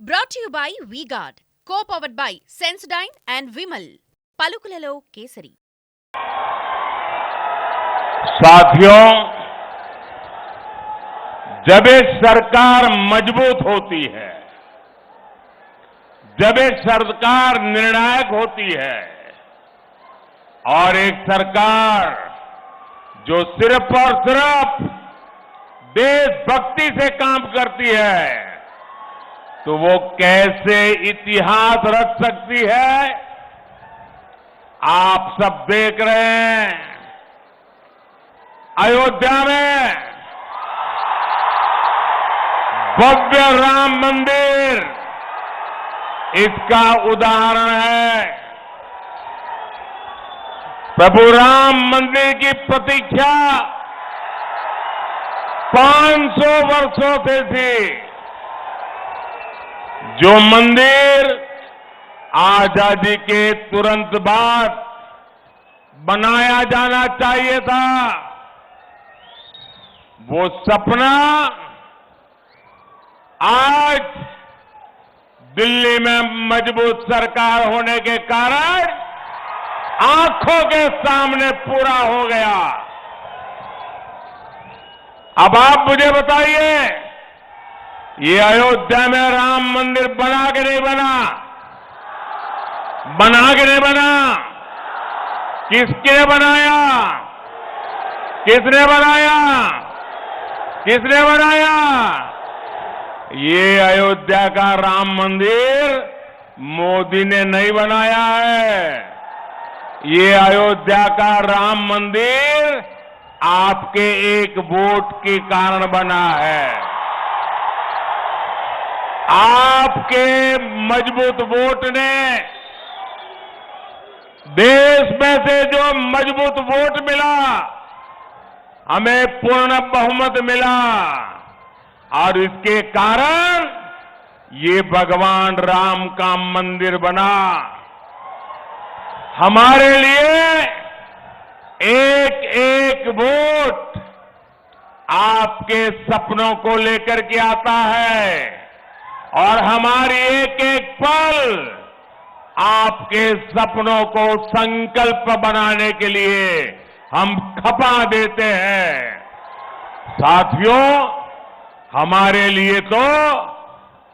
Brought to you by V-Guard, co-powered by Sensodyne and Vimal. పలుకులలో kesari. साथियों, जब एक सरकार मजबूत होती है, जब एक सरकार निर्णायक होती है और एक सरकार जो सिर्फ और सिर्फ देशभक्ति से काम करती है, तो वो कैसे इतिहास रच सकती है? आप सब देख रहे हैं, अयोध्या में भव्य राम मंदिर इसका उदाहरण है। प्रभु राम मंदिर की प्रतीक्षा 500 वर्षों से थी। जो मंदिर आजादी के तुरंत बाद बनाया जाना चाहिए था, वो सपना आज दिल्ली में मजबूत सरकार होने के कारण आंखों के सामने पूरा हो गया। अब आप मुझे बताइए, ये अयोध्या में राम मंदिर बना के नहीं बना? बना के नहीं बना? किसने बनाया? किसने बनाया? किसने बनाया? ये अयोध्या का राम मंदिर मोदी ने नहीं बनाया है। ये अयोध्या का राम मंदिर आपके एक वोट के कारण बना है। आपके मजबूत वोट ने, देश में से जो मजबूत वोट मिला, हमें पूर्ण बहुमत मिला और इसके कारण ये भगवान राम का मंदिर बना। हमारे लिए एक एक वोट आपके सपनों को लेकर के आता है और हमारी एक एक पल आपके सपनों को संकल्प बनाने के लिए हम खपा देते हैं। साथियों, हमारे लिए तो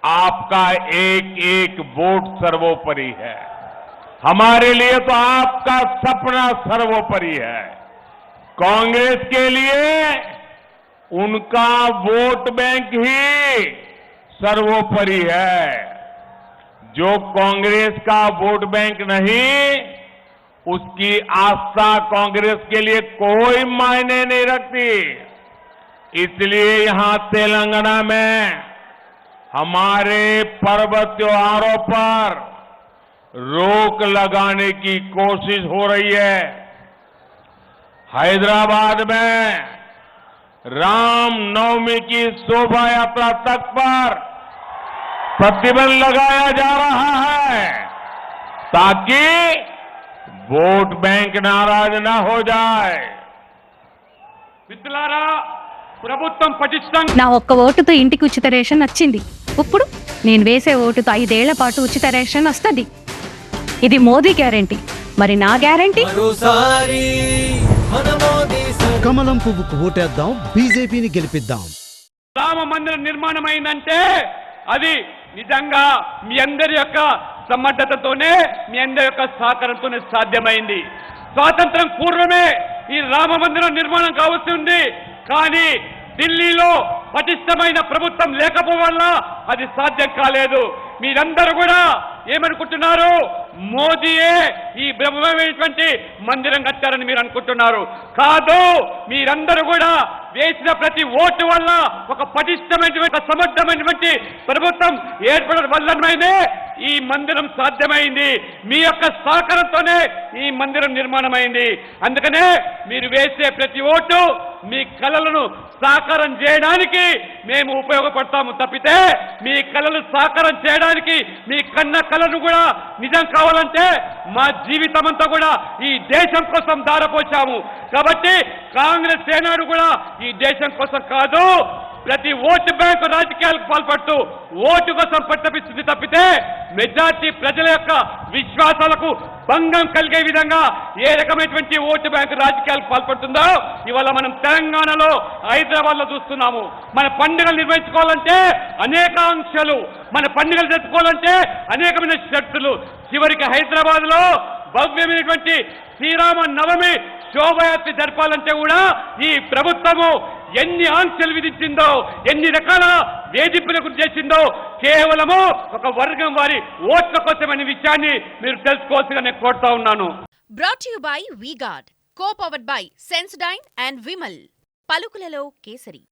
आपका एक एक वोट सर्वोपरि है। हमारे लिए तो आपका सपना सर्वोपरि है। कांग्रेस के लिए उनका वोट बैंक ही सर्वोपरि है। जो कांग्रेस का वोट बैंक नहीं, उसकी आस्था कांग्रेस के लिए कोई मायने नहीं रखती। इसलिए यहां तेलंगाना में हमारे पर्व त्योहारों पर रोक लगाने की कोशिश हो रही है। हैदराबाद में राम नवमी की शोभा यात्रा तक पर प्रतिबंध लगाया जा रहा है ताकि वोट बैंक नाराज ना हो जाए। మిత్రులారా, ప్రభుత్వం పటిష్టంగా నా ఒక్క ఓటుతో ఇంటికి ఉచిత రేషన్ వచ్చింది. ఇప్పుడు నేను వేసే ఓటుతో 5 ఏళ్ల పాటు ఉచిత రేషన్ వస్తుంది. ఇది మోదీ గ్యారెంటీ. మరి నా గ్యారెంటీ? కమలం పువ్వుకు ఓటేద్దాం, బీజేపీని గెలిపిద్దాం. రామ మందిరం నిర్మాణం అయిందంటే అది నిజంగా మీ అందరి యొక్క సమర్థతతోనే, మీ అందరి యొక్క సహకారంతోనే సాధ్యమైంది. స్వాతంత్రం పూర్వమే ఈ రామ మందిరం నిర్మాణం కావాల్సి ఉంది. కానీ ఢిల్లీలో పటిష్టమైన ప్రభుత్వం లేకపోవడం వల్ల అది సాధ్యం కాలేదు. మీరందరూ కూడా ఏమనుకుంటున్నారు? మోదీయే ఈ బ్రహ్మమైనటువంటి మందిరం కట్టారని మీరు అనుకుంటున్నారు. కాదు, మీరందరూ కూడా వేసిన ప్రతి ఓటు వల్ల ఒక పటిష్టమైనటువంటి సమర్థమైనటువంటి ప్రభుత్వం ఏర్పడడం వల్లనే ఈ మందిరం సాధ్యమైంది. మీ యొక్క సహకారంతోనే ఈ మందిరం నిర్మాణమైంది. అందుకనే మీరు వేసే ప్రతి ఓటు మీ కలలను సాకారం చేయడానికి మేము ఉపయోగపడతాము తప్పితే మీ కలలు సాకారం చేయడానికి, మీ కన్న కలను కూడా నిజం కావాలంటే మా జీవితం అంతా కూడా ఈ దేశం కోసం దారపోచాము. కాబట్టి కాంగ్రెస్ ఏనాడు కూడా ఈ దేశం కోసం కాదు, ప్రతి ఓటు బ్యాంకు రాజకీయాలకు పాల్పడుతూ ఓటు కోసం పట్టపిస్తుంది తప్పితే మెజార్టీ ప్రజల యొక్క విశ్వాసాలకు భంగం కలిగే విధంగా ఏ రకమైనటువంటి ఓటు బ్యాంకు రాజకీయాలకు పాల్పడుతుందో ఇవాళ మనం తెలంగాణలో హైదరాబాద్ లో చూస్తున్నాము. మన పండుగలు నిర్వహించుకోవాలంటే అనేక ఆంక్షలు, మన పండుగలు జరుపుకోవాలంటే అనేకమైన షరతులు. చివరికి హైదరాబాద్ లో భవ్యమైనటువంటి శ్రీరామ నవమి శోభయాత్ర జరపాలంటే కూడా ఈ ప్రభుత్వము ఎన్ని ఆంక్షలు విధించిందో, ఎన్ని రకాల వేధింపులకు చేసిందో కేవలము ఒక వర్గం వారి ఓట్ల కోసమనే విషయాన్ని మీరు తెలుసుకోవాల్సిగా నేను కోరుతా ఉన్నాను. Brought you by V-Guard, co-powered by Sensodyne and Vimal. పలుకులలో కేసరి.